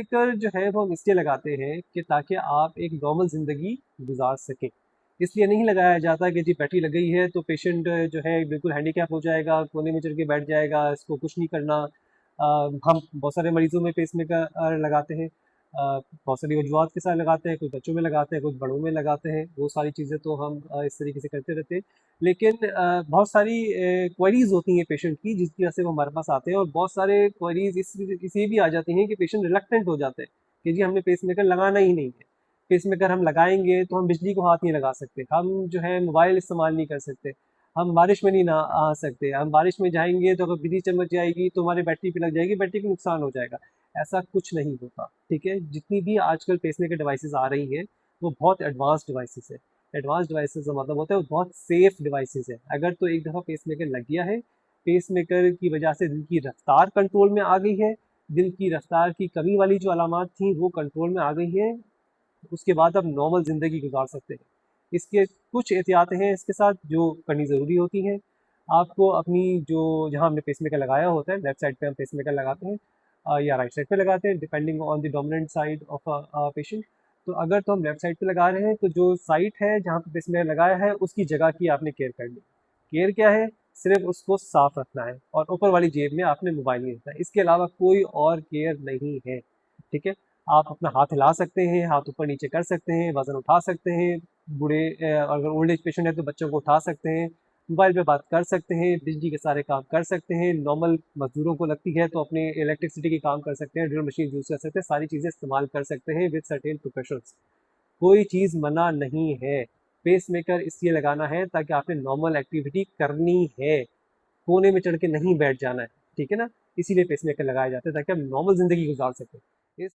Pacemaker जो है वो हम इसलिए लगाते हैं कि ताकि आप एक नॉर्मल ज़िंदगी गुजार सकें। इसलिए नहीं लगाया जाता कि जी बैटरी लग गई है तो पेशेंट जो है बिल्कुल हैंडीकैप हो जाएगा, कोने में चढ़ के बैठ जाएगा, इसको कुछ नहीं करना। हम बहुत सारे मरीज़ों में पेसमेकर लगाते हैं। बहुत सारी वजूहत के साथ लगाते हैं, कुछ बच्चों में लगाते हैं, कुछ बड़ों में लगाते हैं। वो सारी चीज़ें तो हम इस तरीके से करते रहते हैं। लेकिन बहुत सारी क्वेरीज़ होती हैं पेशेंट की जिसकी वजह से वो हमारे पास आते हैं, और बहुत सारे क्वेरीज़ इसलिए भी आ जाती हैं कि पेशेंट रिलक्टेंट हो जाते हैं कि जी हमने पेसमेकर लगाना ही नहीं है। पेसमेकर हम लगाएंगे तो हम बिजली को हाथ नहीं लगा सकते, हम जो है मोबाइल इस्तेमाल नहीं कर सकते, हम बारिश में नहीं ना आ सकते, हम बारिश में जाएंगे तो अगर बिजली चमक जाएगी तो हमारे बैटरी पे लग जाएगी, बैटरी को नुकसान हो जाएगा। ऐसा कुछ नहीं होता, ठीक है। जितनी भी आजकल पेसमेकर डिवाइसेस आ रही हैं वो बहुत एडवांस डिवाइसेस है। एडवांस डिवाइसेस का मतलब होता है वो बहुत सेफ डिवाइसेस है। अगर तो एक दफ़ा पेसमेकर लग गया है, पेसमेकर की वजह से दिल की रफ्तार कंट्रोल में आ गई है, दिल की रफ्तार की कमी वाली जो अलामात थी वो कंट्रोल में आ गई हैं, उसके बाद आप नॉर्मल ज़िंदगी गुजार सकते हैं। इसके कुछ एहतियातें हैं इसके साथ जो करनी ज़रूरी होती हैं। आपको अपनी जो जहाँ हमने पेसमेकर लगाया होता है, लेफ्ट साइड पे हम पेसमेकर लगाते हैं या राइट साइड पे लगाते हैं depending on the dominant side of patient. तो अगर तो हम लेफ्ट साइड पे लगा रहे हैं तो जो साइट है जहाँ पे पेसमेकर लगाया है उसकी जगह की आपने केयर करनी है। केयर क्या है? सिर्फ उसको साफ रखना है और ऊपर वाली जेब में आपने मोबाइल नहीं रखना है, इसके अलावा कोई और केयर नहीं है, ठीक है। आप अपना हाथ हिला सकते हैं, हाथ ऊपर नीचे कर सकते हैं, वजन उठा सकते हैं, बूढ़े अगर ओल्ड एज पेशेंट है तो बच्चों को उठा सकते हैं, मोबाइल पे बात कर सकते हैं, बिजली के सारे काम कर सकते हैं। नॉर्मल मजदूरों को लगती है तो अपने इलेक्ट्रिसिटी के काम कर सकते हैं, ड्रिल मशीन यूज़ कर सकते हैं, सारी चीज़ें इस्तेमाल कर सकते हैं विद सर्टेन प्रिकॉशंस। कोई चीज़ मना नहीं है। पेसमेकर इसलिए लगाना है ताकि आपने नॉर्मल एक्टिविटी करनी है, कोने में चढ़ के नहीं बैठ जाना है, ठीक है ना। इसीलिए पेसमेकर लगाए जाते हैं ताकि आप नॉर्मल ज़िंदगी गुजार सकें। इस